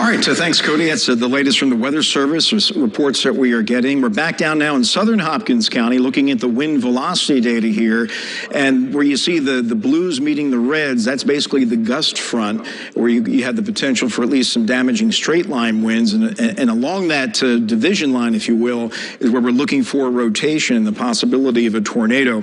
All right, thanks, Cody. That's the latest from the Weather Service reports that we are getting. We're back down now in southern Hopkins County looking at the wind velocity data here. And where you see the blues meeting the reds, that's basically the gust front, where you have the potential for at least some damaging straight line winds. And along that division line, if you will, is where we're looking for rotation and the possibility of a tornado.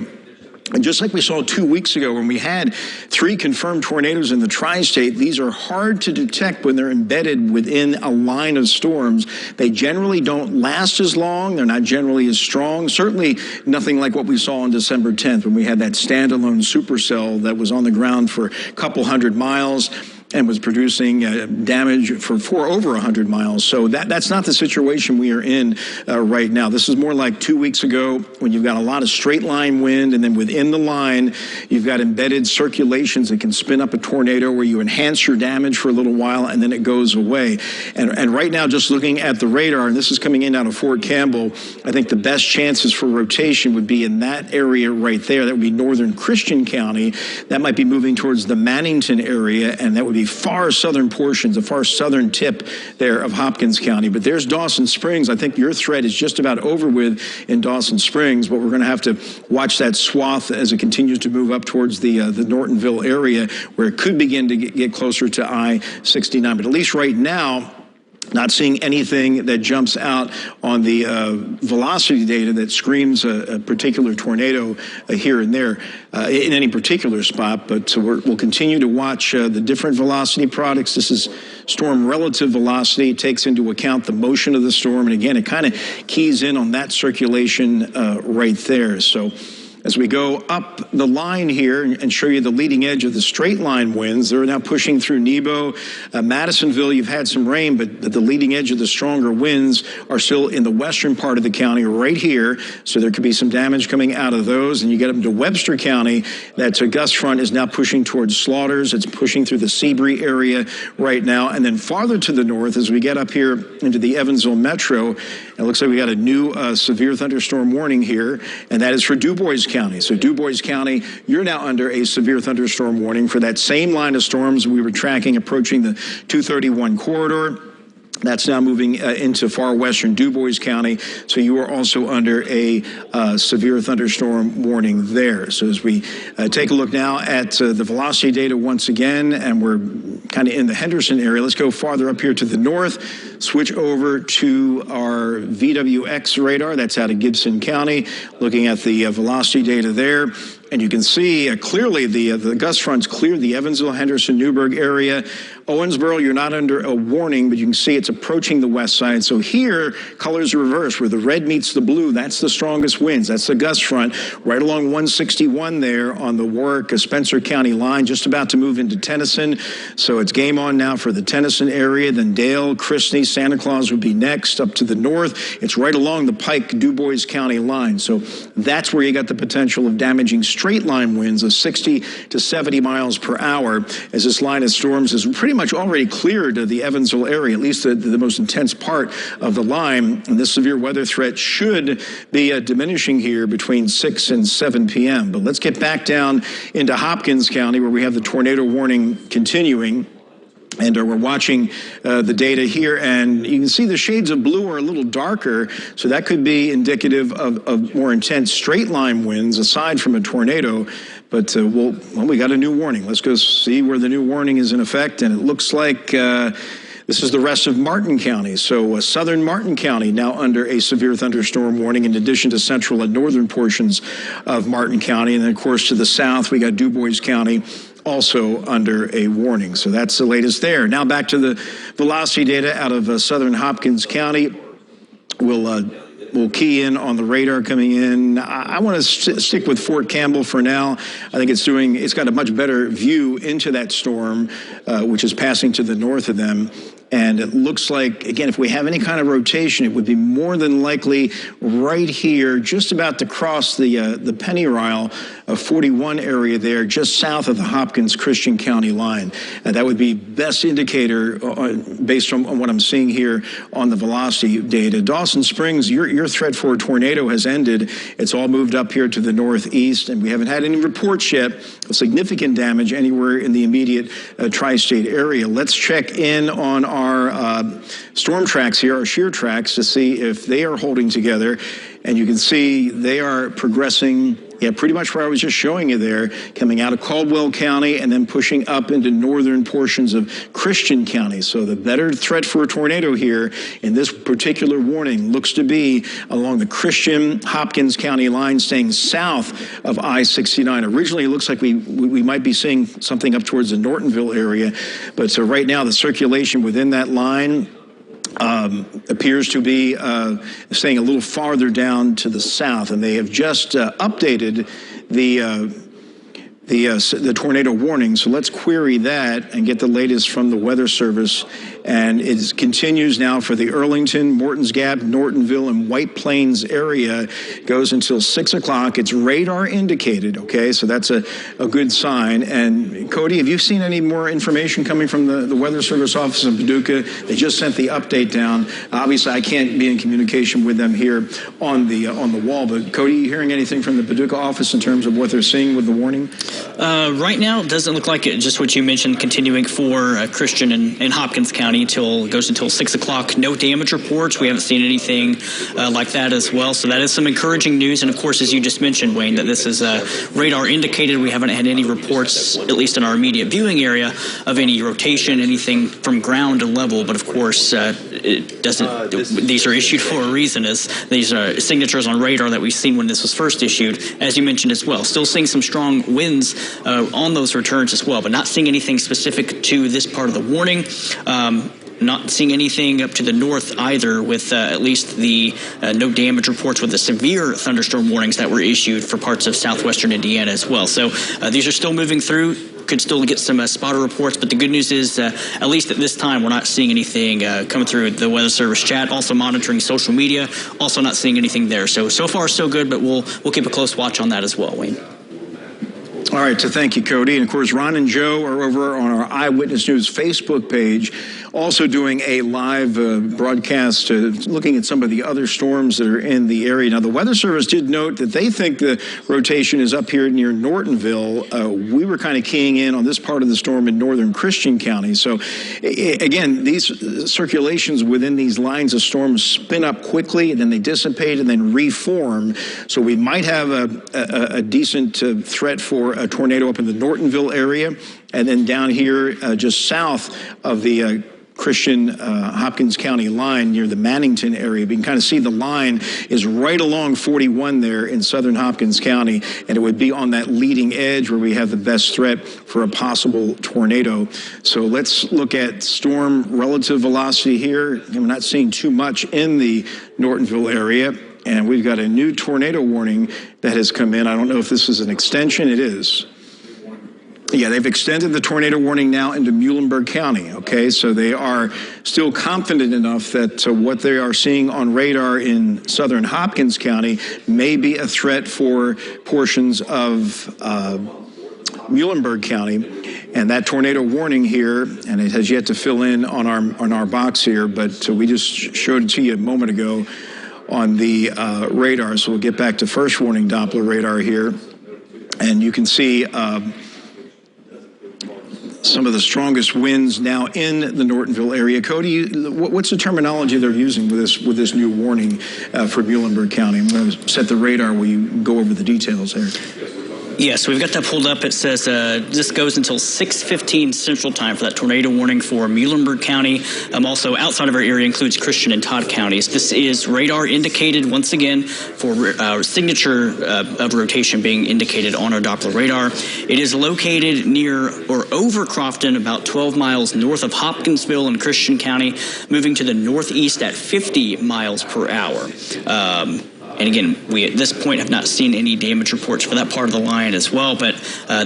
And just like we saw 2 weeks ago when we had 3 confirmed tornadoes in the tri-state, these are hard to detect when they're embedded within a line of storms. They generally don't last as long. They're not generally as strong. Certainly nothing like what we saw on December 10th when we had that standalone supercell that was on the ground for a couple hundred miles and was producing damage for over 100 miles. So that's not the situation we are in right now. This is more like 2 weeks ago when you've got a lot of straight line wind, and then within the line, you've got embedded circulations that can spin up a tornado where you enhance your damage for a little while, and then it goes away. And right now, just looking at the radar, and this is coming in out of Fort Campbell, I think the best chances for rotation would be in that area right there. That would be northern Christian County. That might be moving towards the Mannington area, and that would be far southern portions, the far southern tip there of Hopkins County. But there's Dawson Springs. I think your threat is just about over with in Dawson Springs, but we're going to have to watch that swath as it continues to move up towards the Nortonville area, where it could begin to get closer to I-69. But at least right now, not seeing anything that jumps out on the velocity data that screams a particular tornado here and there in any particular spot. But we'll continue to watch the different velocity products. This is storm relative velocity. It takes into account the motion of the storm. And again, it kind of keys in on that circulation right there. So as we go up the line here and show you the leading edge of the straight line winds, they're now pushing through Nebo. Madisonville, you've had some rain, but the leading edge of the stronger winds are still in the western part of the county right here. So there could be some damage coming out of those. And you get up to Webster County, that gust front is now pushing towards Slaughters. It's pushing through the Seabury area right now. And then farther to the north, as we get up here into the Evansville Metro, it looks like we got a new severe thunderstorm warning here, and that is for DuBois County. So DuBois County, you're now under a severe thunderstorm warning for that same line of storms we were tracking approaching the 231 corridor. That's now moving into far western DuBois County. So you are also under a severe thunderstorm warning there. So as we take a look now at the velocity data once again, and we're kind of in the Henderson area, let's go farther up here to the north, switch over to our VWX radar. That's out of Gibson County, looking at the velocity data there. And you can see clearly the gust fronts clear the Evansville, Henderson, Newburgh area. Owensboro, you're not under a warning, but you can see it's approaching the west side. So here, colors reverse, where the red meets the blue. That's the strongest winds. That's the gust front right along 161 there on the Warwick, Spencer County line, just about to move into Tennyson. So it's game on now for the Tennyson area. Then Dale, Christney, Santa Claus would be next up to the north. It's right along the Pike, DuBois County line. So that's where you got the potential of damaging straight line winds of 60 to 70 miles per hour, as this line of storms has pretty much already cleared the Evansville area, at least the most intense part of the line. And this severe weather threat should be diminishing here between 6 and 7 p.m. But let's get back down into Hopkins County, where we have the tornado warning continuing. And we're watching the data here, and you can see the shades of blue are a little darker, so that could be indicative of more intense straight line winds aside from a tornado. But we got a new warning. Let's go see where the new warning is in effect, and it looks like this is the rest of Martin County. So southern Martin County now under a severe thunderstorm warning, in addition to central and northern portions of Martin County. And then, of course, to the south, we got DuBois County also under a warning. So that's the latest there. Now back to the velocity data out of southern Hopkins County. We'll key in on the radar coming in. I want to stick with Fort Campbell for now. I think it's got a much better view into that storm, which is passing to the north of them. And it looks like, again, if we have any kind of rotation, it would be more than likely right here, just about to cross the Pennyrile 41 area there, just south of the Hopkins-Christian County line. That would be best indicator based on what I'm seeing here on the velocity data. Dawson Springs, your threat for a tornado has ended. It's all moved up here to the northeast, and we haven't had any reports yet of significant damage anywhere in the immediate tri-state area. Let's check in on our storm tracks here, our shear tracks, to see if they are holding together. And you can see they are progressing, pretty much where I was just showing you there, coming out of Caldwell County and then pushing up into northern portions of Christian County. So the better threat for a tornado here in this particular warning looks to be along the Christian-Hopkins County line, staying south of I-69. Originally, it looks like we might be seeing something up towards the Nortonville area. But so right now, the circulation within that line appears to be staying a little farther down to the south, and they have just updated the tornado warning. So let's query that and get the latest from the Weather Service. And it continues now for the Earlington, Morton's Gap, Nortonville, and White Plains area. Goes until 6 o'clock. It's radar indicated, okay? So that's a good sign. And Cody, have you seen any more information coming from the Weather Service office in Paducah? They just sent the update down. Obviously, I can't be in communication with them here on the wall. But Cody, you hearing anything from the Paducah office in terms of what they're seeing with the warning? Right now, it doesn't look like it. Just what you mentioned, continuing for Christian and Hopkins County goes until 6 o'clock. No damage reports. We haven't seen anything like that as well. So that is some encouraging news. And of course, as you just mentioned, Wayne, that this is radar indicated. We haven't had any reports, at least in our immediate viewing area, of any rotation, anything from ground to level. But of course, it doesn't. These are issued for a reason, as these are signatures on radar that we've seen when this was first issued, as you mentioned as well. Still seeing some strong winds on those returns as well, but not seeing anything specific to this part of the warning. Not seeing anything up to the north either, with at least the no damage reports with the severe thunderstorm warnings that were issued for parts of southwestern Indiana as well. So these are still moving through. Could still get some spotter reports, but the good news is, at least at this time, we're not seeing anything coming through the Weather Service chat. Also monitoring social media, also not seeing anything there. So far so good, but we'll keep a close watch on that as well, Wayne. All right, so thank you, Cody. And of course, Ron and Joe are over on our Eyewitness News Facebook page, also doing a live broadcast looking at some of the other storms that are in the area. Now, the Weather Service did note that they think the rotation is up here near Nortonville. We were kind of keying in on this part of the storm in northern Christian County. So, again, these circulations within these lines of storms spin up quickly, and then they dissipate and then reform. So we might have a decent threat for a tornado up in the Nortonville area, and then down here just south of the Christian Hopkins County line near the Mannington area. We can kind of see the line is right along 41 there in southern Hopkins County, and it would be on that leading edge where we have the best threat for a possible tornado. So let's look at storm relative velocity here. We're not seeing too much in the Nortonville area, and we've got a new tornado warning that has come in. I don't know if this is an extension. It is. Yeah, they've extended the tornado warning now into Muhlenberg County, okay? So they are still confident enough that what they are seeing on radar in southern Hopkins County may be a threat for portions of Muhlenberg County. And that tornado warning here, and it has yet to fill in on our box here, but we just showed it to you a moment ago on the radar. So we'll get back to first warning Doppler radar here. And you can see some of the strongest winds now in the Nortonville area. Cody, what's the terminology they're using with this new warning for Muhlenberg County? I'm going to set the radar while you go over the details there. Yes, we've got that pulled up. It says this goes until 6:15 Central Time for that tornado warning for Muhlenberg County. Also, outside of our area includes Christian and Todd counties. This is radar indicated once again for signature of rotation being indicated on our Doppler radar. It is located near or over Crofton, about 12 miles north of Hopkinsville in Christian County, moving to the northeast at 50 miles per hour. And again, we at this point have not seen any damage reports for that part of the line as well, but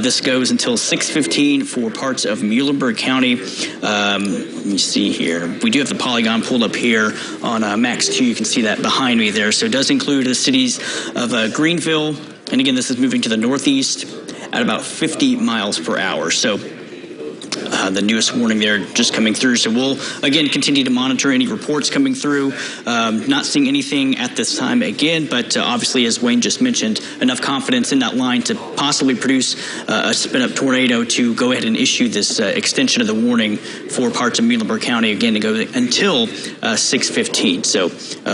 this goes until 6:15 for parts of Muhlenberg County. Let me see here. We do have the polygon pulled up here on Max 2. You can see that behind me there. So it does include the cities of Greenville, And again, this is moving to the northeast at about 50 miles per hour. So the newest warning there just coming through. So we'll, again, continue to monitor any reports coming through. Not seeing anything at this time again, but obviously, as Wayne just mentioned, enough confidence in that line to possibly produce a spin-up tornado to go ahead and issue this extension of the warning for parts of Muhlenberg County, again, to go until 6:15. So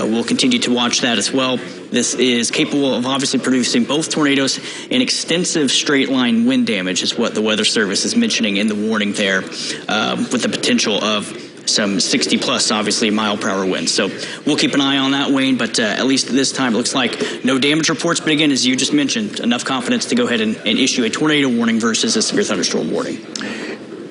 we'll continue to watch that as well. This is capable of obviously producing both tornadoes and extensive straight-line wind damage, is what the Weather Service is mentioning in the warning there, with the potential of some 60-plus, obviously, mile-per-hour winds. So we'll keep an eye on that, Wayne, but at least this time it looks like no damage reports. But again, as you just mentioned, enough confidence to go ahead and issue a tornado warning versus a severe thunderstorm warning.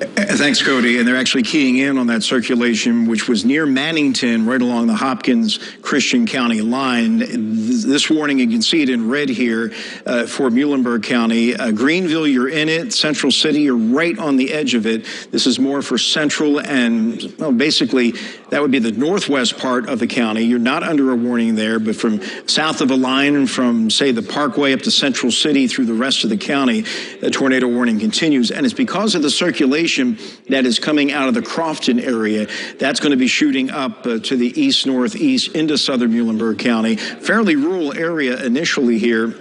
Thanks, Cody. And they're actually keying in on that circulation, which was near Mannington, right along the Hopkins-Christian County line. This warning, you can see it in red here for Muhlenberg County. Greenville, you're in it. Central City, you're right on the edge of it. This is more for central and, well, basically, that would be the northwest part of the county. You're not under a warning there, but from south of the line, from, say, the Parkway up to Central City through the rest of the county, the tornado warning continues. And it's because of the circulation that is coming out of the Crofton area. That's going to be shooting up to the east-northeast into southern Muhlenberg County. Fairly rural area initially here,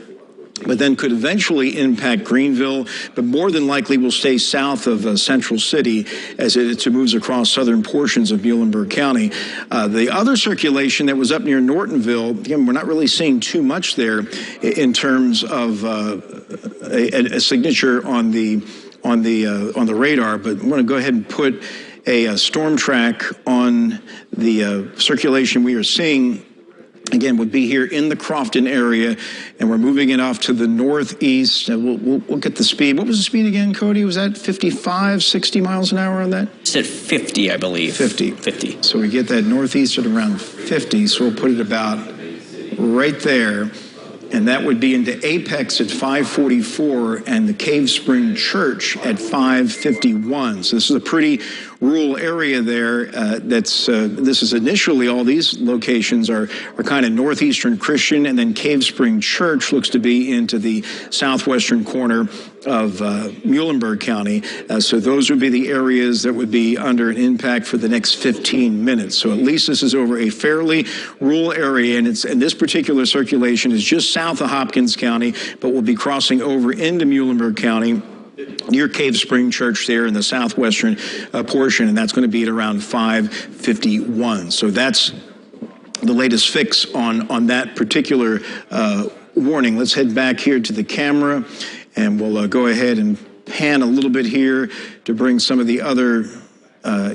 but then could eventually impact Greenville, but more than likely will stay south of Central City as it moves across southern portions of Muhlenberg County. The other circulation that was up near Nortonville, again, we're not really seeing too much there in terms of a signature on the radar, but I'm going to go ahead and put a storm track on the circulation we are seeing. Again, would be here in the Crofton area, and we're moving it off to the northeast. We'll get the speed. What was the speed again, Cody? Was that 55, 60 miles an hour on that? It's at 50, I believe. 50. So we get that northeast at around 50, so we'll put it about right there. And that would be into Apex at 544 and the Cave Spring Church at 551. So this is a pretty rural area there. This is initially, all these locations are kind of northeastern Christian, and then Cave Spring Church looks to be into the southwestern corner of Muhlenberg County. So those would be the areas that would be under an impact for the next 15 minutes. So at least this is over a fairly rural area, and this particular circulation is just south of Hopkins County, but will be crossing over into Muhlenberg County near Cave Spring Church there in the southwestern portion, and that's going to be at around 551. So that's the latest fix on that particular warning. Let's head back here to the camera, and we'll go ahead and pan a little bit here to bring some of the other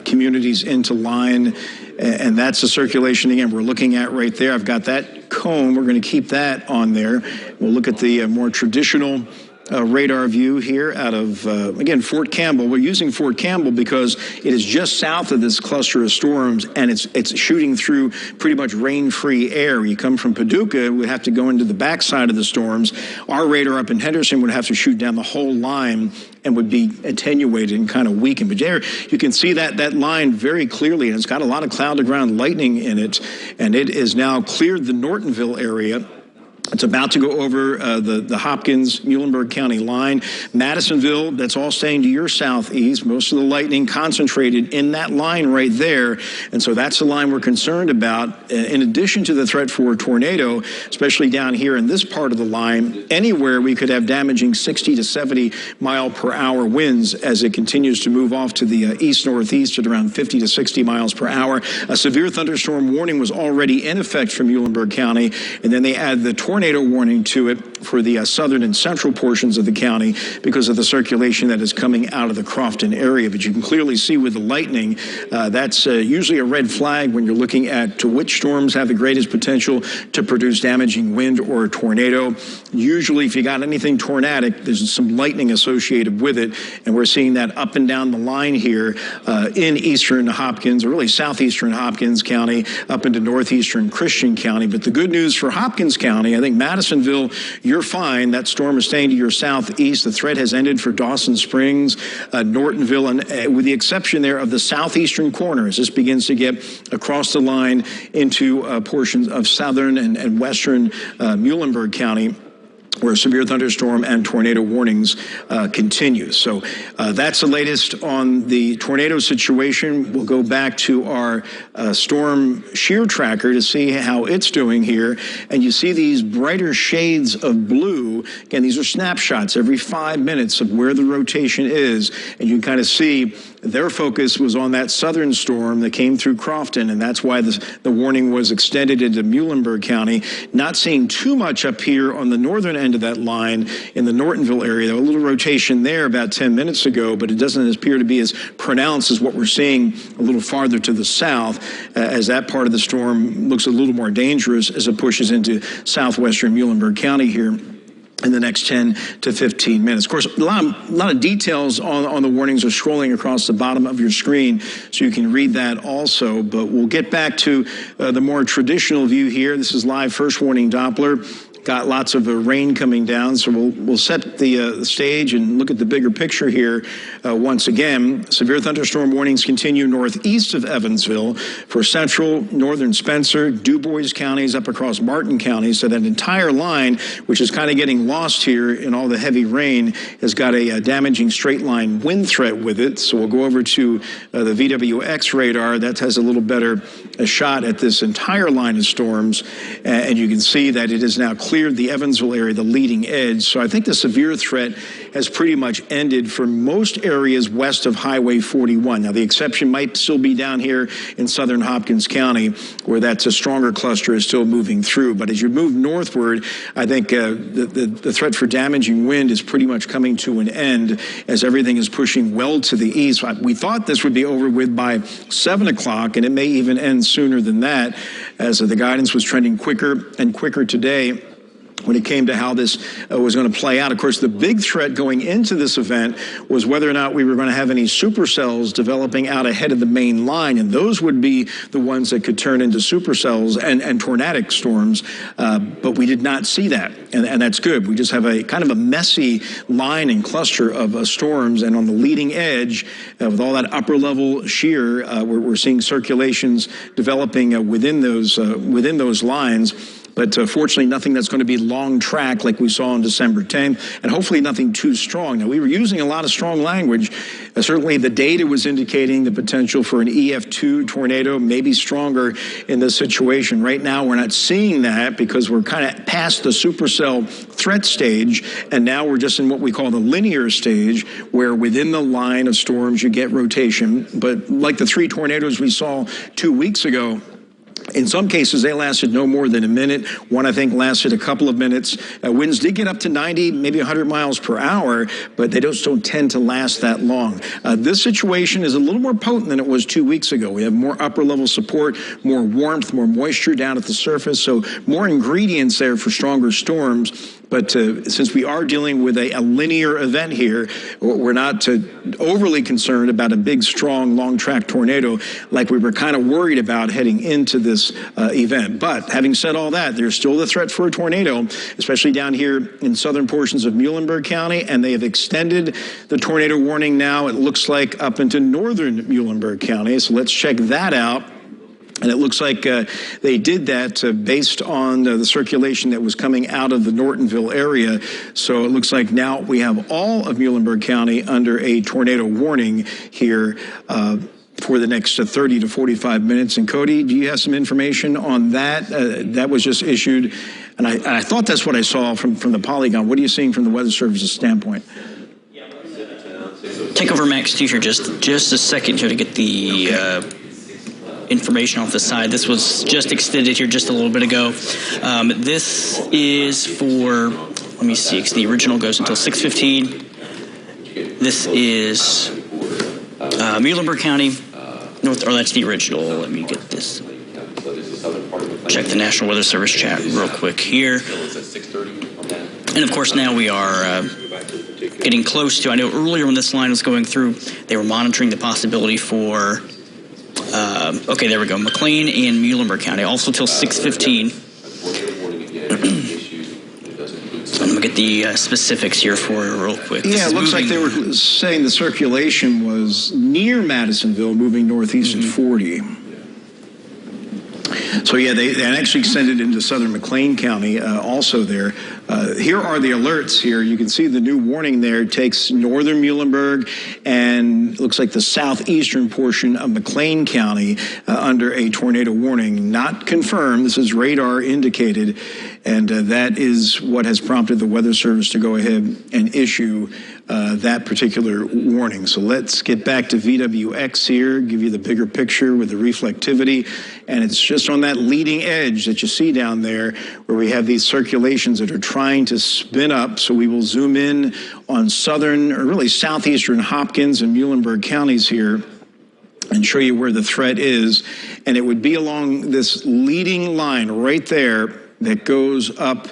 communities into line. And that's the circulation, again, we're looking at right there. I've got that cone. We're going to keep that on there. We'll look at the more traditional radar view here out of, again, Fort Campbell. We're using Fort Campbell because it is just south of this cluster of storms, and it's shooting through pretty much rain-free air. You come from Paducah, we have to go into the backside of the storms. Our radar up in Henderson would have to shoot down the whole line and would be attenuated and kind of weakened. But there, you can see that line very clearly, and it's got a lot of cloud-to-ground lightning in it, and it has now cleared the Nortonville area. It's about to go over the Hopkins-Muhlenberg County line. Madisonville, that's all staying to your southeast. Most of the lightning concentrated in that line right there. And so that's the line we're concerned about. In addition to the threat for a tornado, especially down here in this part of the line, anywhere we could have damaging 60 to 70 mile per hour winds as it continues to move off to the east-northeast at around 50 to 60 miles per hour. A severe thunderstorm warning was already in effect for Muhlenberg County, and then they add the tornado warning to it for the southern and central portions of the county because of the circulation that is coming out of the Crofton area. But you can clearly see with the lightning, that's usually a red flag when you're looking at which storms have the greatest potential to produce damaging wind or a tornado. Usually, if you got anything tornadic, there's some lightning associated with it, and we're seeing that up and down the line here in eastern Hopkins, or really southeastern Hopkins County, up into northeastern Christian County. But the good news for Hopkins County, I think Madisonville, you're fine. That storm is staying to your southeast. The threat has ended for Dawson Springs, Nortonville, and with the exception there of the southeastern corner, as this begins to get across the line into portions of southern and western Muhlenberg County. where severe thunderstorm and tornado warnings continue. So that's the latest on the tornado situation. We'll go back to our storm shear tracker to see how it's doing here. And you see these brighter shades of blue. Again, these are snapshots every 5 minutes of where the rotation is. And you can kind of see their focus was on that southern storm that came through Crofton, and that's why the warning was extended into Muhlenberg County. Not seeing too much up here on the northern end of that line in the Nortonville area. There was a little rotation there about 10 minutes ago, but it doesn't appear to be as pronounced as what we're seeing a little farther to the south, as that part of the storm looks a little more dangerous as it pushes into southwestern Muhlenberg County here in the next 10 to 15 minutes. Of course, a lot of details on the warnings are scrolling across the bottom of your screen, so you can read that also. But we'll get back to the more traditional view here. This is live first warning Doppler. Got lots of rain coming down, so we'll set the stage and look at the bigger picture here once again. Severe thunderstorm warnings continue northeast of Evansville for central, northern Spencer, DuBois counties up across Martin County. So that entire line, which is kind of getting lost here in all the heavy rain, has got a damaging straight line wind threat with it. So we'll go over to the VWX radar. That has a little better shot at this entire line of storms, and you can see that it is now cleared the Evansville area, the leading edge. So I think the severe threat has pretty much ended for most areas west of Highway 41. Now, the exception might still be down here in southern Hopkins County, where that's a stronger cluster is still moving through. But as you move northward, I think the threat for damaging wind is pretty much coming to an end as everything is pushing well to the east. We thought this would be over with by 7 o'clock, and it may even end sooner than that, as the guidance was trending quicker and quicker today when it came to how this was going to play out. Of course, the big threat going into this event was whether or not we were going to have any supercells developing out ahead of the main line, and those would be the ones that could turn into supercells and tornadic storms, but we did not see that, and that's good. We just have a kind of a messy line and cluster of storms, and on the leading edge, with all that upper-level shear, we're seeing circulations developing within those lines. But fortunately, nothing that's going to be long track like we saw on December 10th, and hopefully nothing too strong. Now, we were using a lot of strong language. Certainly, the data was indicating the potential for an EF2 tornado, maybe stronger in this situation. Right now, we're not seeing that because we're kind of past the supercell threat stage, and now we're just in what we call the linear stage, where within the line of storms you get rotation. But like the 3 tornadoes we saw 2 weeks ago, in some cases, they lasted no more than a minute. One, I think, lasted a couple of minutes. Winds did get up to 90, maybe 100 miles per hour, but they don't tend to last that long. This situation is a little more potent than it was 2 weeks ago. We have more upper-level support, more warmth, more moisture down at the surface, so more ingredients there for stronger storms. But since we are dealing with a linear event here, we're not overly concerned about a big, strong, long-track tornado like we were kind of worried about heading into this event. But having said all that, there's still the threat for a tornado, especially down here in southern portions of Muhlenberg County, and they have extended the tornado warning now, it looks like, up into northern Muhlenberg County. So let's check that out. And it looks like they did that based on the circulation that was coming out of the Nortonville area. So it looks like now we have all of Muhlenberg County under a tornado warning here for the next 30 to 45 minutes. And Cody, do you have some information on that? That was just issued, and I thought that's what I saw from the Polygon. What are you seeing from the Weather Service's standpoint? Take over, Max, here just a second here to get the information off the side. This was just extended here just a little bit ago. This is for, let me see, because the original goes until 6:15. This is Muhlenberg County, that's the original. Let me get this. Check the National Weather Service chat real quick here. And of course, now we are getting close to, I know earlier when this line was going through, they were monitoring the possibility for okay, there we go. McLean and Muhlenberg County, also till 6:15. I'm going to get the specifics here for you real quick. Yeah, it looks like they were saying the circulation was near Madisonville, moving northeast at 40. So, yeah, they actually extended into southern McLean County also there. Here are the alerts here. You can see the new warning there. It takes northern Muhlenberg and looks like the southeastern portion of McLean County under a tornado warning. Not confirmed. This is radar indicated. And that is what has prompted the Weather Service to go ahead and issue that particular warning. So let's get back to VWX here, give you the bigger picture with the reflectivity. And it's just on that leading edge that you see down there where we have these circulations that are trying to spin up. So we will zoom in on southern, or really southeastern Hopkins and Muhlenberg counties here and show you where the threat is. And it would be along this leading line right there that goes up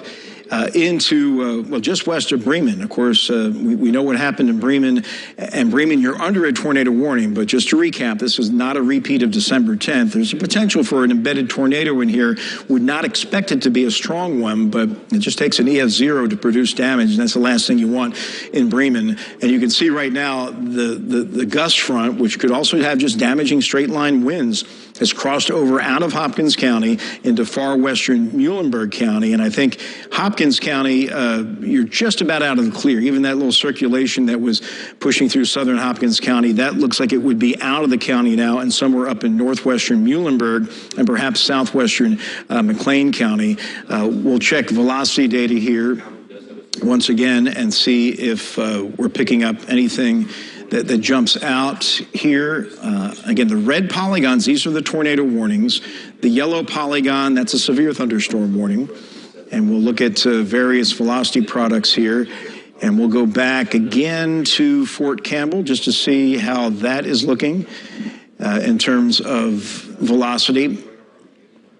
into, well, just west of Bremen. Of course, we know what happened in Bremen. And Bremen, you're under a tornado warning. But just to recap, this is not a repeat of December 10th. There's a potential for an embedded tornado in here. Would not expect it to be a strong one, but it just takes an EF0 to produce damage. And that's the last thing you want in Bremen. And you can see right now the gust front, which could also have just damaging straight line winds, has crossed over out of Hopkins County into far western Muhlenberg County. And I think Hopkins County, you're just about out of the clear. Even that little circulation that was pushing through southern Hopkins County, that looks like it would be out of the county now and somewhere up in northwestern Muhlenberg and perhaps southwestern McLean County. We'll check velocity data here once again and see if we're picking up anything that jumps out here. Again, the red polygons, these are the tornado warnings. The yellow polygon, that's a severe thunderstorm warning. And we'll look at various velocity products here. And we'll go back again to Fort Campbell just to see how that is looking in terms of velocity.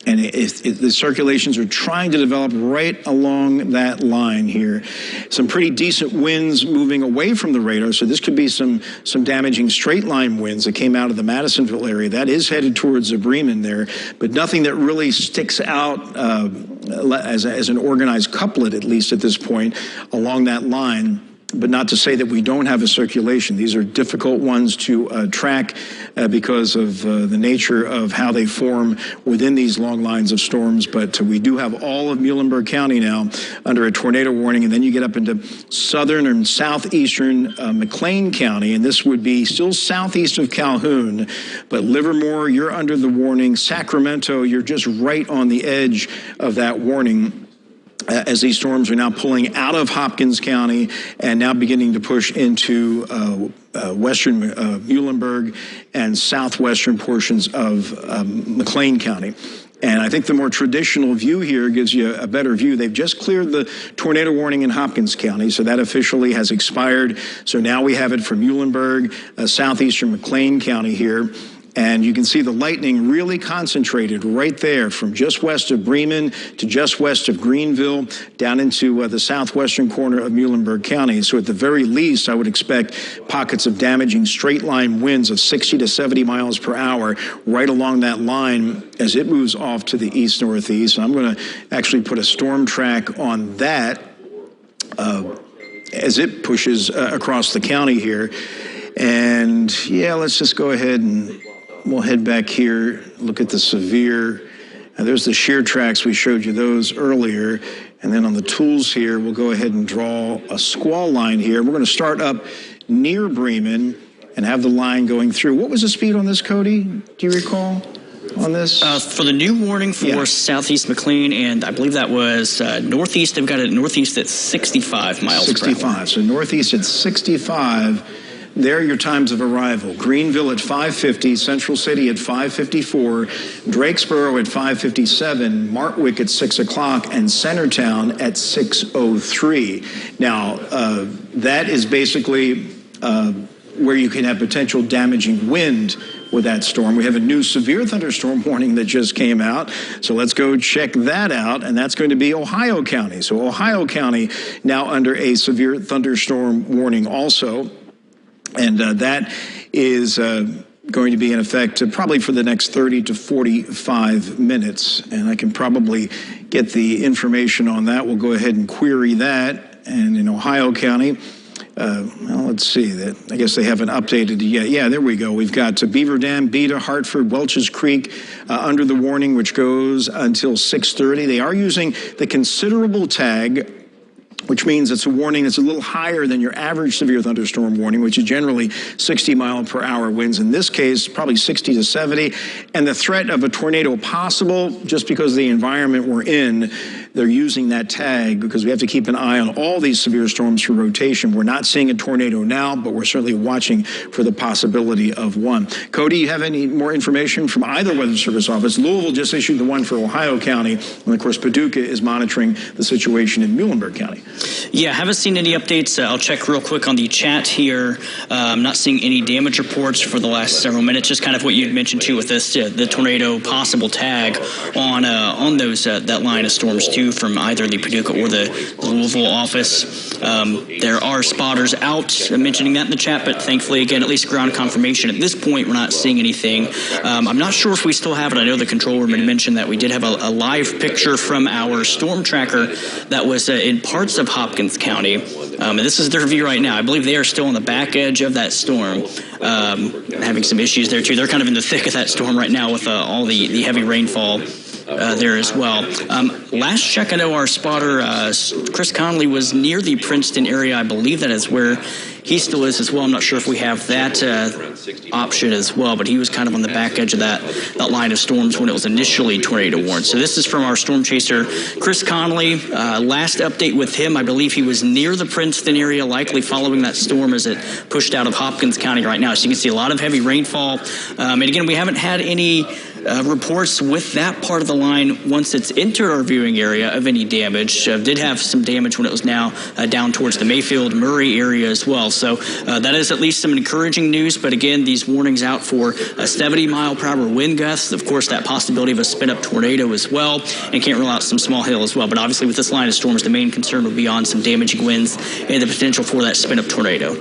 And the circulations are trying to develop right along that line here. Some pretty decent winds moving away from the radar. So this could be some damaging straight line winds that came out of the Madisonville area. That is headed towards Bremen there, but nothing that really sticks out as an organized couplet, at least at this point, along that line. But not to say that we don't have a circulation. These are difficult ones to track because of the nature of how they form within these long lines of storms. But we do have all of Muhlenberg County now under a tornado warning. And then you get up into southern and southeastern McLean County. And this would be still southeast of Calhoun. But Livermore, you're under the warning. Sacramento, you're just right on the edge of that warning, as these storms are now pulling out of Hopkins County and now beginning to push into western Muhlenberg and southwestern portions of McLean County. And I think the more traditional view here gives you a better view. They've just cleared the tornado warning in Hopkins County, so that officially has expired. So now we have it for Muhlenberg, southeastern McLean County here. And you can see the lightning really concentrated right there from just west of Bremen to just west of Greenville down into the southwestern corner of Muhlenberg County. So at the very least, I would expect pockets of damaging straight line winds of 60 to 70 miles per hour right along that line as it moves off to the east-northeast. I'm going to actually put a storm track on that as it pushes across the county here. And yeah, let's just go ahead and we'll head back here, look at the severe. There's the shear tracks. We showed you those earlier. And then on the tools here, we'll go ahead and draw a squall line here. We're going to start up near Bremen and have the line going through. What was the speed on this, Cody? Do you recall on this? For the new warning for southeast McLean, and I believe that was northeast, they've got it northeast at 65 miles per hour. 65. So northeast at 65. There are your times of arrival. Greenville at 5:50, Central City at 5:54, Drakesboro at 5:57, Martwick at 6 o'clock, and Centertown at 6:03. Now, that is basically where you can have potential damaging wind with that storm. We have a new severe thunderstorm warning that just came out. So let's go check that out. And that's going to be Ohio County. So Ohio County now under a severe thunderstorm warning also. And that is going to be in effect probably for the next 30 to 45 minutes. And I can probably get the information on that. We'll go ahead and query that. And in Ohio County, well, let's see. That I guess they haven't updated it yet. Yeah, there we go. We've got Beaver Dam, Beta, Hartford, Welch's Creek under the warning, which goes until 6:30. They are using the considerable tag, which means it's a warning that's a little higher than your average severe thunderstorm warning, which is generally 60-mile-per-hour winds. In this case, probably 60 to 70. And the threat of a tornado possible, just because of the environment we're in, they're using that tag because we have to keep an eye on all these severe storms for rotation. We're not seeing a tornado now, but we're certainly watching for the possibility of one. Cody, you have any more information from either Weather Service office? Louisville just issued the one for Ohio County, and of course Paducah is monitoring the situation in Muhlenberg County. Yeah, haven't seen any updates. I'll check real quick on the chat here. I'm not seeing any damage reports for the last several minutes. Just kind of what you mentioned too with this, the tornado possible tag on those that line of storms too, from either the Paducah or the Louisville office. There are spotters out mentioning that in the chat, but thankfully, again, at least ground confirmation. At this point, we're not seeing anything. I'm not sure if we still have it. I know the control room had mentioned that we did have a live picture from our storm tracker that was in parts of Hopkins County. And this is their view right now. I believe they are still on the back edge of that storm, having some issues there too. They're kind of in the thick of that storm right now with all the heavy rainfall there as well. Last check, I know our spotter, Chris Conley, was near the Princeton area. I believe that is where he still is as well. I'm not sure if we have that option as well, but he was kind of on the back edge of that line of storms when it was initially tornado warned. So this is from our storm chaser, Chris Conley. Last update with him, I believe he was near the Princeton area, likely following that storm as it pushed out of Hopkins County right now. So you can see a lot of heavy rainfall. And again, we haven't had any reports with that part of the line once it's entered our viewing area of any damage. Did have some damage when it was now down towards the Mayfield, Murray area as well. So that is at least some encouraging news. But again, these warnings out for 70-mile-per-hour wind gusts. Of course, that possibility of a spin-up tornado as well, and can't rule out some small hail as well. But obviously, with this line of storms, the main concern would be on some damaging winds and the potential for that spin-up tornado.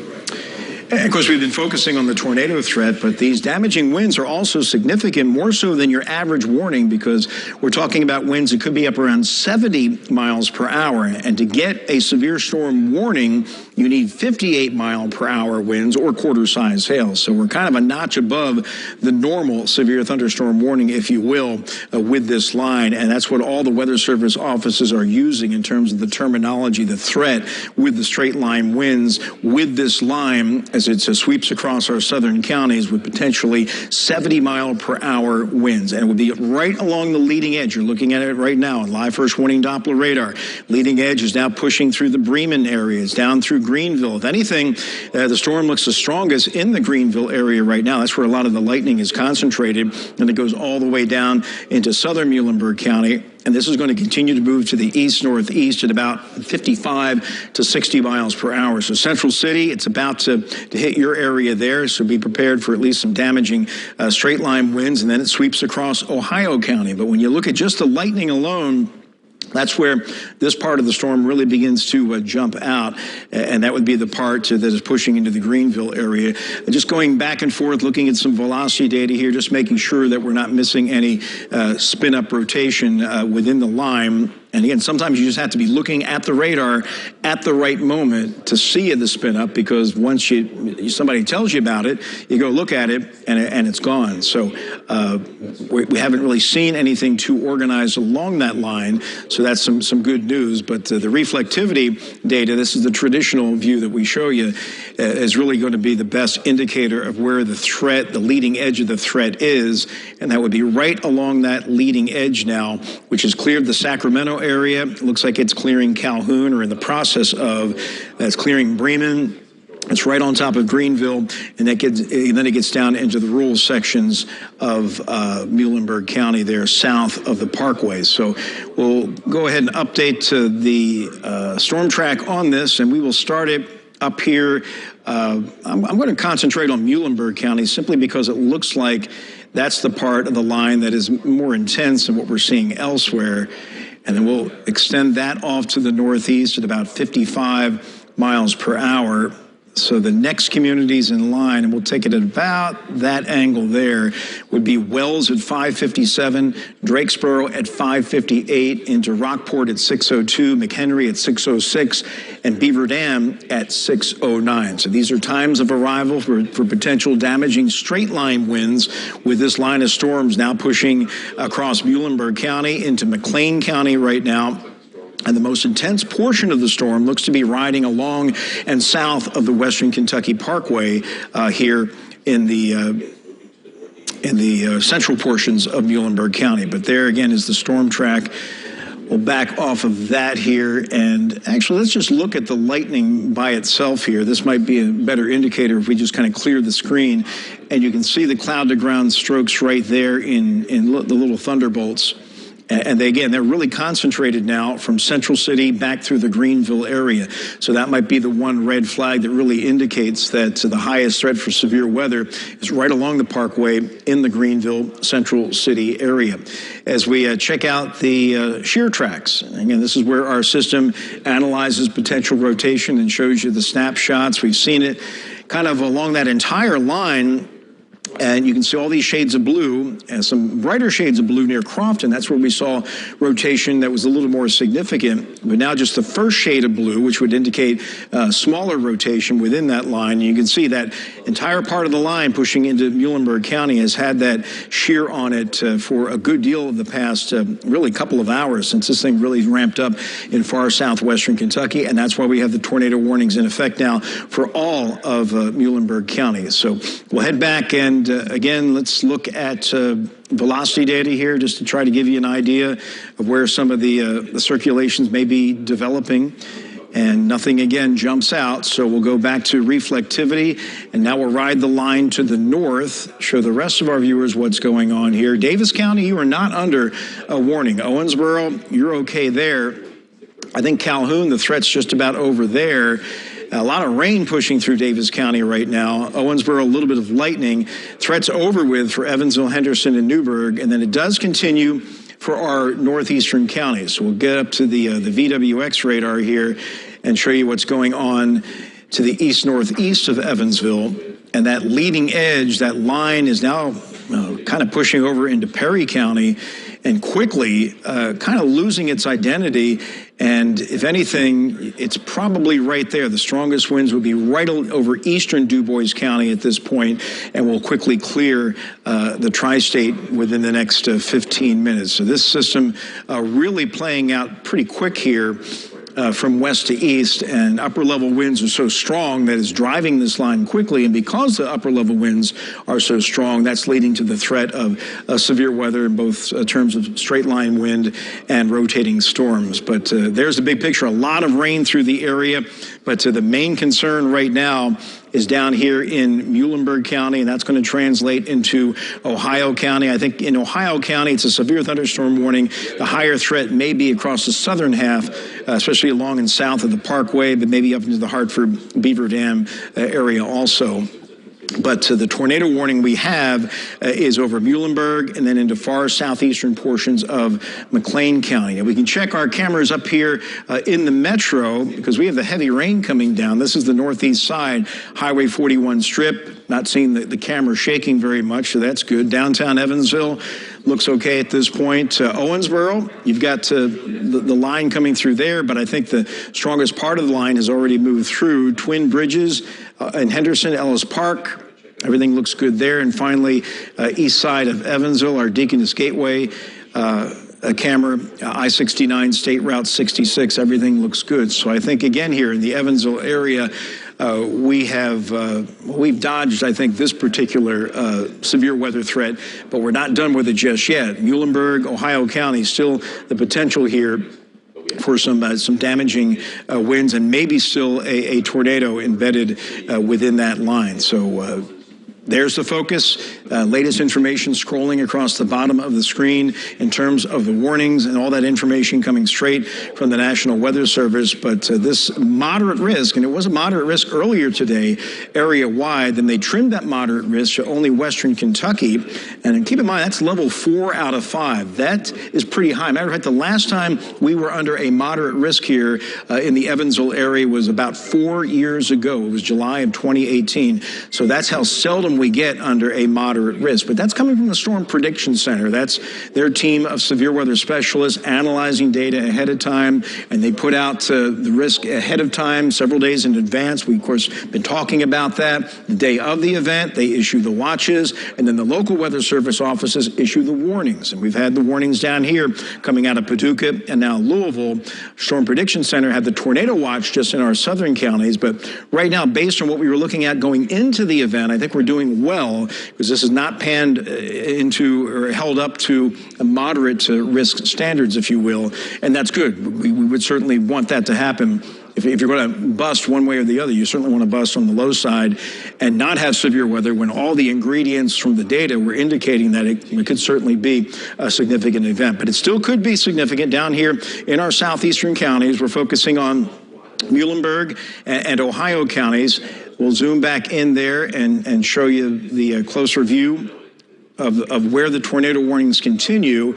And of course, we've been focusing on the tornado threat, but these damaging winds are also significant, more so than your average warning, because we're talking about winds that could be up around 70 miles per hour. And to get a severe storm warning, you need 58-mile-per-hour winds or quarter-size hail. So we're kind of a notch above the normal severe thunderstorm warning, if you will, with this line. And that's what all the Weather Service offices are using in terms of the terminology, the threat with the straight-line winds with this line as it sweeps across our southern counties with potentially 70-mile-per-hour winds. And it would be right along the leading edge. You're looking at it right now on live first warning Doppler radar. Leading edge is now pushing through the Bremen areas, down through Greenville. If anything, the storm looks the strongest in the Greenville area right now. That's where a lot of the lightning is concentrated, and it goes all the way down into southern Muhlenberg County. And this is going to continue to move to the east-northeast at about 55 to 60 miles per hour. So Central City, it's about to hit your area there, so be prepared for at least some damaging straight-line winds, and then it sweeps across Ohio County. But when you look at just the lightning alone, that's where this part of the storm really begins to jump out, and that would be the part that is pushing into the Greenville area. Just going back and forth, looking at some velocity data here, just making sure that we're not missing any spin-up rotation within the line. And again, sometimes you just have to be looking at the radar at the right moment to see the spin up, because once somebody tells you about it, you go look at it and it's gone. So we haven't really seen anything too organized along that line. So that's some good news. But the reflectivity data, this is the traditional view that we show you, is really going to be the best indicator of where the threat, the leading edge of the threat is. And that would be right along that leading edge now, which has cleared the Sacramento area. It looks like it's clearing Calhoun, or in the process of. That's clearing Bremen. It's right on top of Greenville, and then it gets down into the rural sections of Muhlenberg County there, south of the Parkway. So we'll go ahead and update the storm track on this, and we will start it up here. I'm going to concentrate on Muhlenberg County simply because it looks like that's the part of the line that is more intense than what we're seeing elsewhere. And then we'll extend that off to the northeast at about 55 miles per hour. So the next communities in line, and we'll take it at about that angle there, would be Wells at 557, Drakesboro at 558, into Rockport at 602, McHenry at 606, and Beaver Dam at 609. So these are times of arrival for potential damaging straight line winds, with this line of storms now pushing across Muhlenberg County into McLean County right now. And the most intense portion of the storm looks to be riding along and south of the Western Kentucky Parkway here in the central portions of Muhlenberg County. But there again is the storm track. We'll back off of that here. And actually, let's just look at the lightning by itself here. This might be a better indicator if we just kind of clear the screen. And you can see the cloud to ground strokes right there in the little thunderbolts. And they're really concentrated now from Central City back through the Greenville area. So that might be the one red flag that really indicates that the highest threat for severe weather is right along the parkway in the Greenville, Central City area. As we check out the shear tracks, again, this is where our system analyzes potential rotation and shows you the snapshots. We've seen it kind of along that entire line. And you can see all these shades of blue and some brighter shades of blue near Crofton. That's where we saw rotation that was a little more significant. But now just the first shade of blue, which would indicate smaller rotation within that line. And you can see that entire part of the line pushing into Muhlenberg County has had that shear on it for a good deal of the past really couple of hours, since this thing really ramped up in far southwestern Kentucky. And that's why we have the tornado warnings in effect now for all of Muhlenberg County. So we'll head back and again, let's look at velocity data here just to try to give you an idea of where some of the circulations may be developing. And nothing, again, jumps out. So we'll go back to reflectivity. And now we'll ride the line to the north, show the rest of our viewers what's going on here. Davis County, you are not under a warning. Owensboro, you're okay there. I think Calhoun, the threat's just about over there. A lot of rain pushing through Davis County right now. Owensboro, a little bit of lightning. Threats over with for Evansville, Henderson, and Newburgh. And then it does continue for our northeastern counties. So we'll get up to the VWX radar here and show you what's going on to the east-northeast of Evansville. And that leading edge, that line is now kind of pushing over into Perry County and quickly kind of losing its identity. And if anything, it's probably right there. The strongest winds would be right over eastern DuBois County at this point, and will quickly clear the tri-state within the next 15 minutes. So this system really playing out pretty quick here. From west to east, and upper-level winds are so strong that it's driving this line quickly. And because the upper-level winds are so strong, that's leading to the threat of severe weather in both terms of straight-line wind and rotating storms. But there's the big picture. A lot of rain through the area, but the main concern right now is down here in Muhlenberg County, and that's going to translate into Ohio County. I think in Ohio County, it's a severe thunderstorm warning. The higher threat may be across the southern half, especially along and south of the Parkway, but maybe up into the Hartford Beaver Dam area also. But the tornado warning we have is over Muhlenberg and then into far southeastern portions of McLean County. And we can check our cameras up here in the metro because we have the heavy rain coming down. This is the northeast side, Highway 41 strip. Not seeing the camera shaking very much, so that's good. Downtown Evansville looks okay at this point. Owensboro, you've got the line coming through there, but I think the strongest part of the line has already moved through. Twin Bridges in Henderson, Ellis Park. Everything looks good there. And finally, east side of Evansville, our Deaconess Gateway camera, I-69 State Route 66, everything looks good. So I think, again, here in the Evansville area, we've dodged, I think, this particular severe weather threat, but we're not done with it just yet. Muhlenberg, Ohio County, still the potential here for some damaging winds and maybe still a tornado embedded within that line. So There's the focus. Latest information scrolling across the bottom of the screen in terms of the warnings and all that information coming straight from the National Weather Service. But this moderate risk, and it was a moderate risk earlier today, area-wide, then they trimmed that moderate risk to only western Kentucky. And keep in mind, that's level 4 out of 5. That is pretty high. Matter of fact, the last time we were under a moderate risk here in the Evansville area was about 4 years ago. It was July of 2018. So that's how seldom we get under a moderate risk. But that's coming from the Storm Prediction Center. That's their team of severe weather specialists analyzing data ahead of time, and they put out the risk ahead of time, several days in advance. We, of course, been talking about that. The day of the event, they issue the watches, and then the local weather service offices issue the warnings. And we've had the warnings down here coming out of Paducah and now Louisville. Storm Prediction Center had the tornado watch just in our southern counties. But right now, based on what we were looking at going into the event, I think we're doing well, because this is not panned into or held up to a moderate risk standards, if you will, and that's good. We would certainly want that to happen. If you're going to bust one way or the other, you certainly want to bust on the low side and not have severe weather when all the ingredients from the data were indicating that it could certainly be a significant event. But it still could be significant down here in our southeastern counties. We're focusing on Muhlenberg and Ohio counties. We'll zoom back in there and show you the closer view of where the tornado warnings continue,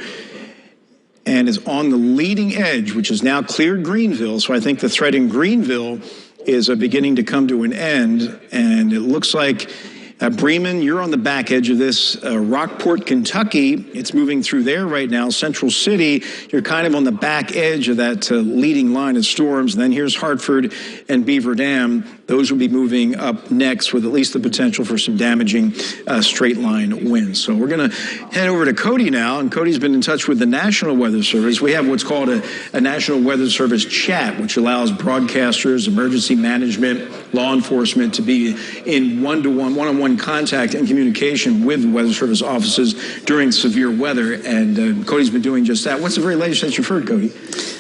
and is on the leading edge, which is now cleared Greenville. So I think the threat in Greenville is beginning to come to an end, and it looks like Bremen, you're on the back edge of this. Rockport, Kentucky, it's moving through there right now. Central City, you're kind of on the back edge of that leading line of storms. And then here's Hartford and Beaver Dam. Those will be moving up next with at least the potential for some damaging straight line winds. So we're going to head over to Cody now, and Cody's been in touch with the National Weather Service. We have what's called a National Weather Service chat, which allows broadcasters, emergency management, law enforcement to be in one-on-one contact and communication with Weather Service offices during severe weather. And Cody's been doing just that. What's the very latest that you've heard, Cody?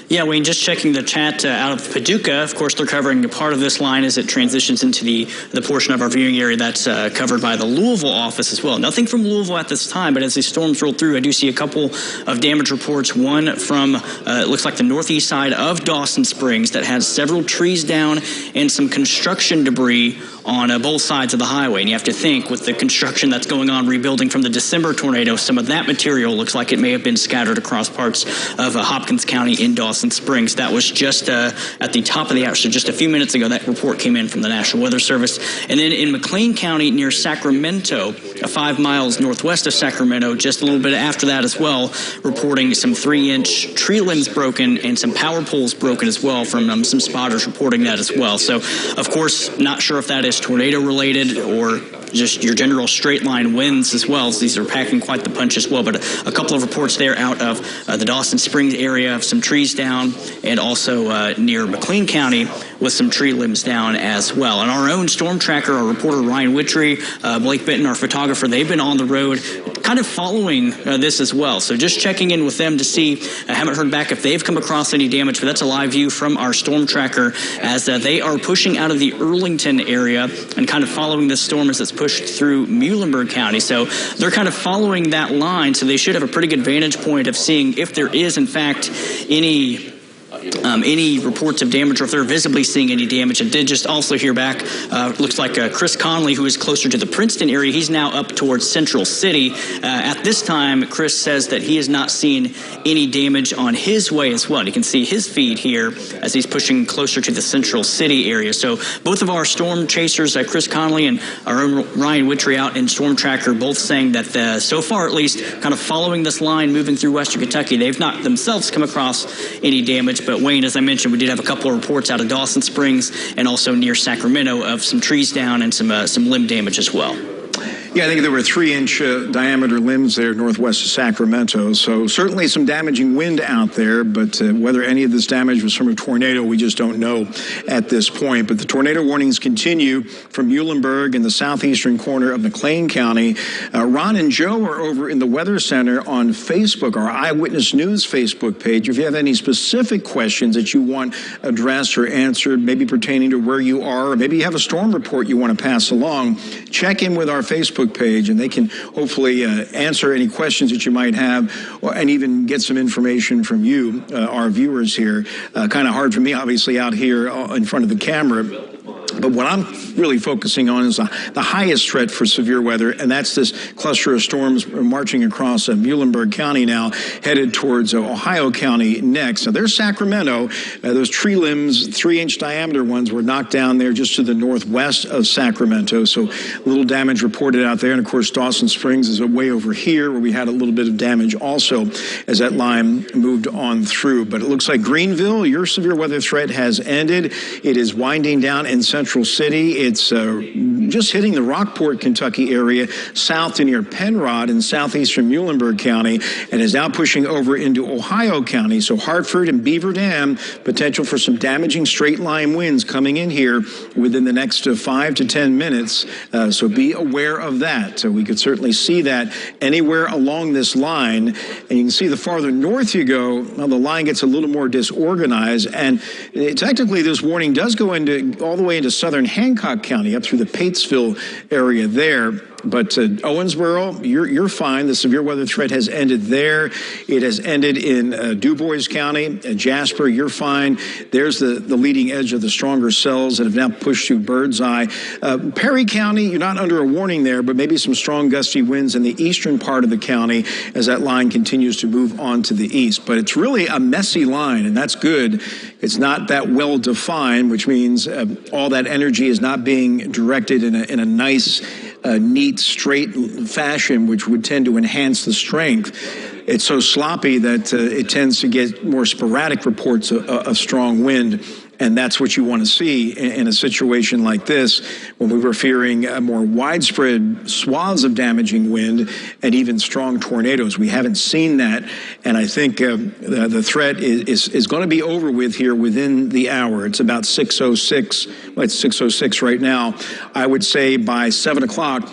Yeah, Wayne, just checking the chat out of Paducah. Of course, they're covering a part of this line as it transitions into the portion of our viewing area that's covered by the Louisville office as well. Nothing from Louisville at this time, but as these storms roll through, I do see a couple of damage reports. One from, it looks like the northeast side of Dawson Springs that has several trees down and some construction debris on both sides of the highway. And you have to think, with the construction that's going on, rebuilding from the December tornado, some of that material looks like it may have been scattered across parts of Hopkins County in Dawson Springs. That was just at the top of the hour, so just a few minutes ago, that report came in from the National Weather Service. And then in McLean County near Sacramento, 5 miles northwest of Sacramento, just a little bit after that as well, reporting some 3-inch tree limbs broken and some power poles broken as well from some spotters reporting that as well. So, of course, not sure if that is tornado related or just your general straight line winds as well. So these are packing quite the punch as well. But a couple of reports there out of the Dawson Springs area of some trees down, and also near McLean County with some tree limbs down as well. And our own storm tracker, our reporter Ryan Witry, Blake Benton, our photographer, they've been on the road kind of following this as well. So just checking in with them to see. I haven't heard back if they've come across any damage, but that's a live view from our storm tracker as they are pushing out of the Earlington area and kind of following this storm as it's pushed through Muhlenberg County. So they're kind of following that line, so they should have a pretty good vantage point of seeing if there is, in fact, any reports of damage, or if they're visibly seeing any damage. And did just also hear back, looks like Chris Conley, who is closer to the Princeton area, he's now up towards Central City. At this time, Chris says that he has not seen any damage on his way as well. You can see his feed here as he's pushing closer to the Central City area. So both of our storm chasers, Chris Conley and our own Ryan Witry out in Storm Tracker, both saying that so far at least, kind of following this line moving through western Kentucky, they've not themselves come across any damage. But Wayne, as I mentioned, we did have a couple of reports out of Dawson Springs and also near Sacramento of some trees down and some limb damage as well. Yeah, I think there were 3-inch diameter limbs there northwest of Sacramento. So certainly some damaging wind out there, but whether any of this damage was from a tornado, we just don't know at this point. But the tornado warnings continue from Muhlenberg in the southeastern corner of McLean County. Ron and Joe are over in the Weather Center on Facebook, our Eyewitness News Facebook page. If you have any specific questions that you want addressed or answered, maybe pertaining to where you are, or maybe you have a storm report you want to pass along, check in with our Facebook page, and they can hopefully answer any questions that you might have, and even get some information from you, our viewers here. Kind of hard for me, obviously, out here in front of the camera. But what I'm really focusing on is the highest threat for severe weather, and that's this cluster of storms marching across Muhlenberg County now, headed towards Ohio County next. Now, there's Sacramento. Those tree limbs, 3-inch diameter ones, were knocked down there just to the northwest of Sacramento. So a little damage reported out there. And, of course, Dawson Springs is way over here, where we had a little bit of damage also as that line moved on through. But it looks like Greenville, your severe weather threat has ended. It is winding down in Central City. It's just hitting the Rockport, Kentucky area, south to near Penrod in southeastern Muhlenberg County, and is now pushing over into Ohio County. So Hartford and Beaver Dam, potential for some damaging straight line winds coming in here within the next 5 to 10 minutes. So be aware of that. So we could certainly see that anywhere along this line. And you can see the farther north you go, well, the line gets a little more disorganized. And technically, this warning does go into all the way into southern Hancock County, up through the Patesville area there. But Owensboro, you're fine. The severe weather threat has ended there. It has ended in DuBois County. Jasper, you're fine. There's the leading edge of the stronger cells that have now pushed through Birdseye. Perry County, you're not under a warning there, but maybe some strong gusty winds in the eastern part of the county as that line continues to move on to the east. But it's really a messy line, and that's good. It's not that well defined, which means all that energy is not being directed in a nice, neat, straight fashion, which would tend to enhance the strength. It's so sloppy that it tends to get more sporadic reports of strong wind. And that's what you want to see in a situation like this, when we were fearing more widespread swaths of damaging wind and even strong tornadoes. We haven't seen that. And I think the threat is going to be over with here within the hour. It's about 6:06. Well, it's 6:06 right now. I would say by 7 o'clock,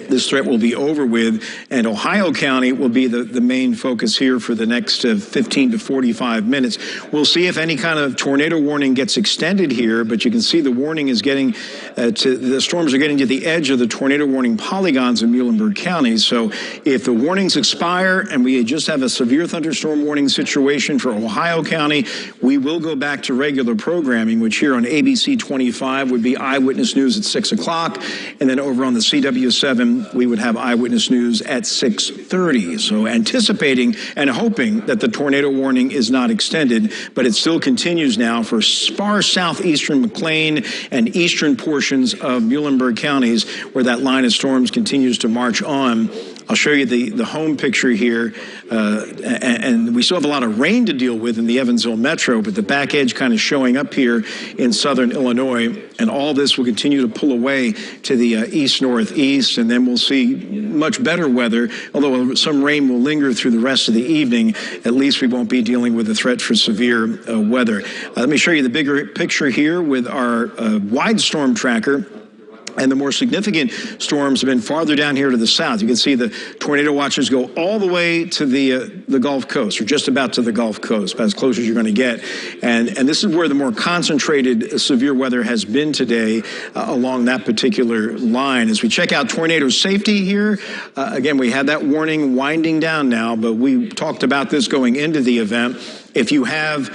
this threat will be over with, and Ohio County will be the main focus here for the next 15 to 45 minutes. We'll see if any kind of tornado warning gets extended here, but you can see the warning is getting the storms are getting to the edge of the tornado warning polygons in Muhlenberg County. So if the warnings expire and we just have a severe thunderstorm warning situation for Ohio County, we will go back to regular programming, which here on ABC 25 would be Eyewitness News at 6 o'clock, and then over on the CW7, we would have Eyewitness News at 6:30. So anticipating and hoping that the tornado warning is not extended, but it still continues now for far southeastern McLean and eastern portions of Muhlenberg counties, where that line of storms continues to march on. I'll show you the home picture here, and we still have a lot of rain to deal with in the Evansville metro, but the back edge kind of showing up here in southern Illinois, and all this will continue to pull away to the east-northeast, and then we'll see much better weather, although some rain will linger through the rest of the evening. At least we won't be dealing with the threat for severe weather. Let me show you the bigger picture here with our wide storm tracker. And the more significant storms have been farther down here to the south. You can see the tornado watches go all the way to the Gulf Coast, or just about to the Gulf Coast, about as close as you're going to get. And this is where the more concentrated severe weather has been today along that particular line. As we check out tornado safety here, again, we had that warning winding down now, but we talked about this going into the event. If you have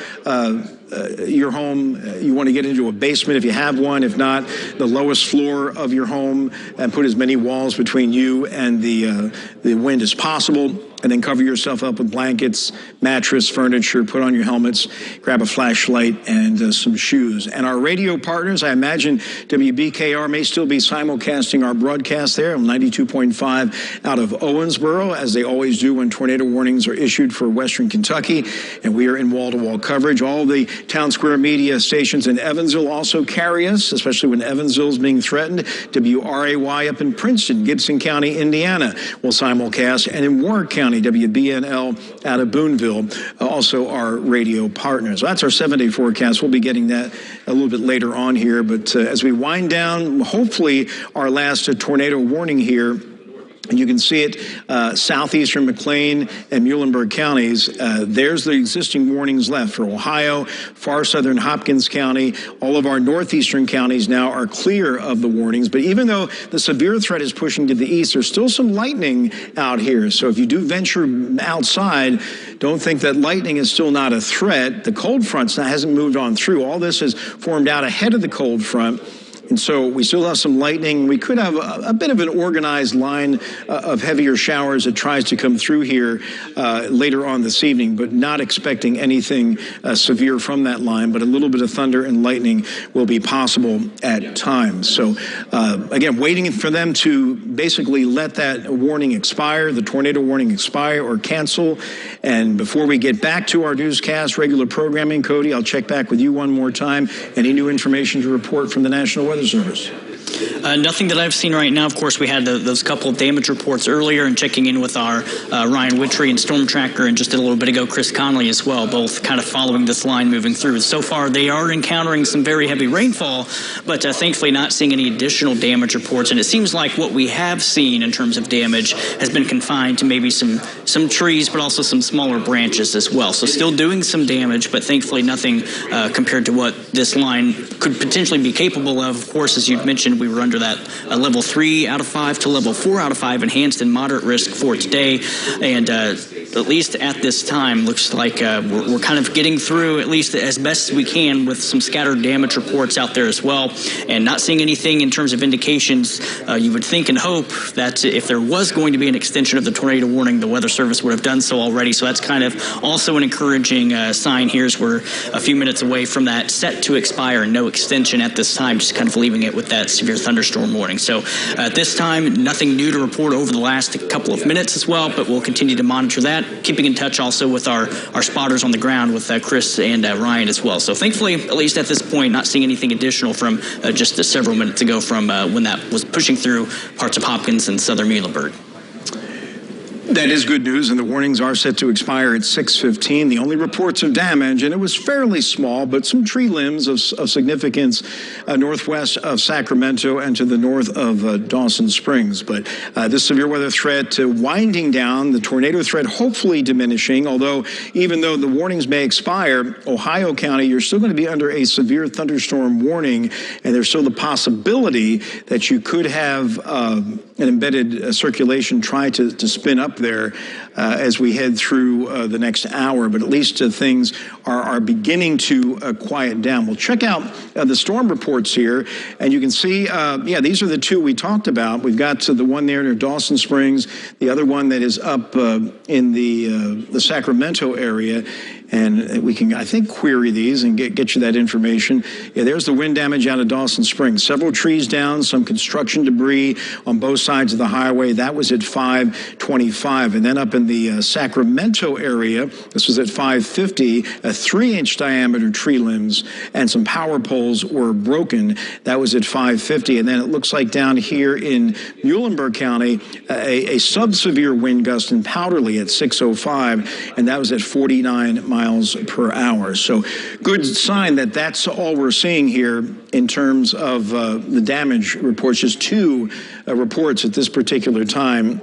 your home, you want to get into a basement if you have one. If not, the lowest floor of your home, and put as many walls between you and the wind as possible. and then cover yourself up with blankets, mattress, furniture, put on your helmets, grab a flashlight, and some shoes. And our radio partners, I imagine WBKR may still be simulcasting our broadcast there on 92.5 out of Owensboro, as they always do when tornado warnings are issued for Western Kentucky. And we are in wall-to-wall coverage. All the Town Square media stations in Evansville also carry us, especially when Evansville is being threatened. WRAY up in Princeton, Gibson County, Indiana will simulcast. And in Warwick County, WBNL out of Boonville, also our radio partners. That's our 7-day forecast. We'll be getting that a little bit later on here. But as we wind down, hopefully our last tornado warning here, and you can see it southeastern McLean and Muhlenberg counties. There's the existing warnings left for Ohio, far southern Hopkins County. All of our northeastern counties now are clear of the warnings. But even though the severe threat is pushing to the east, there's still some lightning out here. So if you do venture outside, don't think that lightning is still not a threat. The cold front hasn't moved on through. All this has formed out ahead of the cold front. And so we still have some lightning. We could have a bit of an organized line of heavier showers that tries to come through here later on this evening, but not expecting anything severe from that line. But a little bit of thunder and lightning will be possible at times. So, again, waiting for them to basically let that warning expire, the tornado warning expire or cancel. And before we get back to our newscast, regular programming, Cody, I'll check back with you one more time. Any new information to report from the National Weather Service? Nothing that I've seen right now. Of course, we had those couple of damage reports earlier, and checking in with our Ryan Witry and Storm Tracker, and just a little bit ago, Chris Conley as well, both kind of following this line moving through. So far, they are encountering some very heavy rainfall, but thankfully not seeing any additional damage reports. And it seems like what we have seen in terms of damage has been confined to maybe some trees, but also some smaller branches as well. So still doing some damage, but thankfully nothing compared to what this line could potentially be capable of. Of course, as you've mentioned, we were under that level 3 out of 5 to level 4 out of 5 enhanced and moderate risk for today. And at least at this time, looks like we're kind of getting through, at least as best as we can, with some scattered damage reports out there as well. And not seeing anything in terms of indications. You would think and hope that if there was going to be an extension of the tornado warning, the Weather Service would have done so already. So that's kind of also an encouraging sign here, as we're a few minutes away from that set to expire and no extension at this time, just kind of leaving it with that severe thunderstorm warning. So at this time, nothing new to report over the last couple of minutes as well, but we'll continue to monitor that, keeping in touch also with our spotters on the ground with Chris and Ryan as well. So thankfully, at least at this point, not seeing anything additional from just several minutes ago from when that was pushing through parts of Hopkins and southern Muhlenberg. That is good news, and the warnings are set to expire at 6:15. The only reports of damage, and it was fairly small, but some tree limbs of significance northwest of Sacramento and to the north of Dawson Springs. But this severe weather threat winding down, the tornado threat hopefully diminishing, although even though the warnings may expire, Ohio County, you're still going to be under a severe thunderstorm warning, and there's still the possibility that you could have an embedded circulation try to spin up there as we head through the next hour, but at least things are beginning to quiet down. We'll check out the storm reports here, and you can see, these are the two we talked about. We've got the one there near Dawson Springs, the other one that is up in the Sacramento area. And we can, I think, query these and get you that information. Yeah, there's the wind damage out of Dawson Springs. Several trees down, some construction debris on both sides of the highway. That was at 5:25. And then up in the Sacramento area, this was at 5:50, 3-inch diameter tree limbs and some power poles were broken. That was at 5:50. And then it looks like down here in Muhlenberg County, a sub-severe wind gust in Powderly at 6:05, and that was at 49 miles per hour. So good sign that that's all we're seeing here in terms of the damage reports, just two reports at this particular time.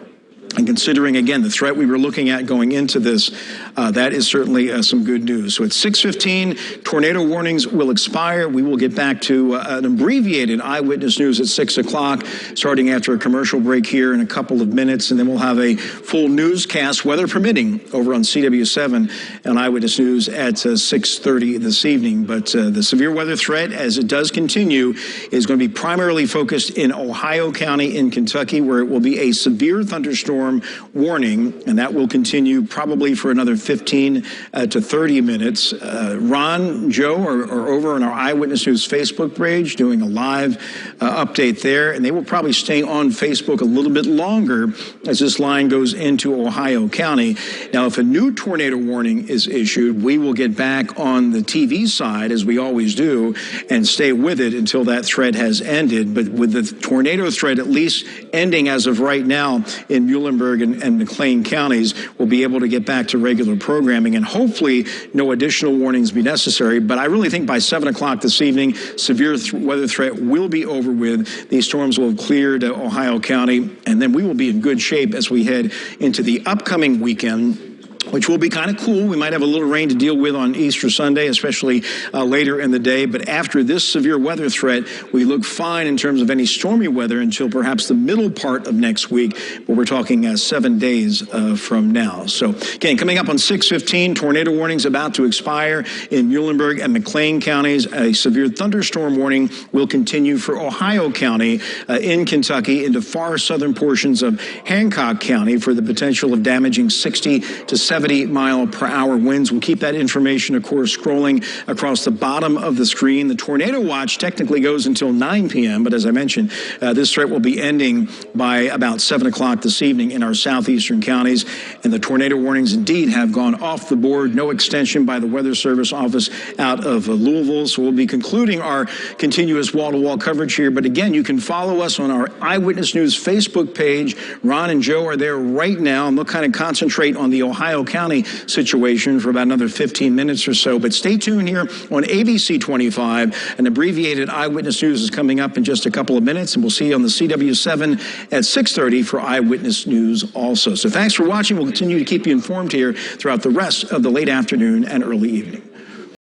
And considering, again, the threat we were looking at going into this, that is certainly some good news. So at 6:15, tornado warnings will expire. We will get back to an abbreviated eyewitness news at 6 o'clock, starting after a commercial break here in a couple of minutes. And then we'll have a full newscast, weather permitting, over on CW7 and Eyewitness News at 6:30 this evening. But the severe weather threat, as it does continue, is going to be primarily focused in Ohio County in Kentucky, where it will be a severe thunderstorm thunderstorm warning, and that will continue probably for another 15 to 30 minutes. Ron, Joe are over on our Eyewitness News Facebook page doing a live update there, and they will probably stay on Facebook a little bit longer as this line goes into Ohio County. Now, if a new tornado warning is issued, we will get back on the TV side, as we always do, and stay with it until that threat has ended. But with the tornado threat at least ending as of right now in Muhlenberg and McLean counties, we'll be able to get back to regular programming, and hopefully no additional warnings be necessary. But I really think by 7 o'clock this evening, severe weather threat will be over with. These storms will have cleared Ohio County, and then we will be in good shape as we head into the upcoming weekend, which will be kind of cool. We might have a little rain to deal with on Easter Sunday, especially later in the day. But after this severe weather threat, we look fine in terms of any stormy weather until perhaps the middle part of next week, where we're talking 7 days from now. So, again, coming up on 6:15, tornado warnings about to expire in Muhlenberg and McLean counties. A severe thunderstorm warning will continue for Ohio County in Kentucky into far southern portions of Hancock County for the potential of damaging 60 to 70-mile-per-hour winds. We'll keep that information, of course, scrolling across the bottom of the screen. The tornado watch technically goes until 9 p.m., but as I mentioned, this threat will be ending by about 7 o'clock this evening in our southeastern counties. And the tornado warnings indeed have gone off the board. No extension by the Weather Service office out of Louisville. So we'll be concluding our continuous wall-to-wall coverage here. But again, you can follow us on our Eyewitness News Facebook page. Ron and Joe are there right now, and they'll kind of concentrate on the Ohio County situation for about another 15 minutes or so. But stay tuned here on ABC 25. An abbreviated Eyewitness News is coming up in just a couple of minutes, and we'll see you on the CW7 at 6:30 for Eyewitness News also. So thanks for watching. We'll continue to keep you informed here throughout the rest of the late afternoon and early evening.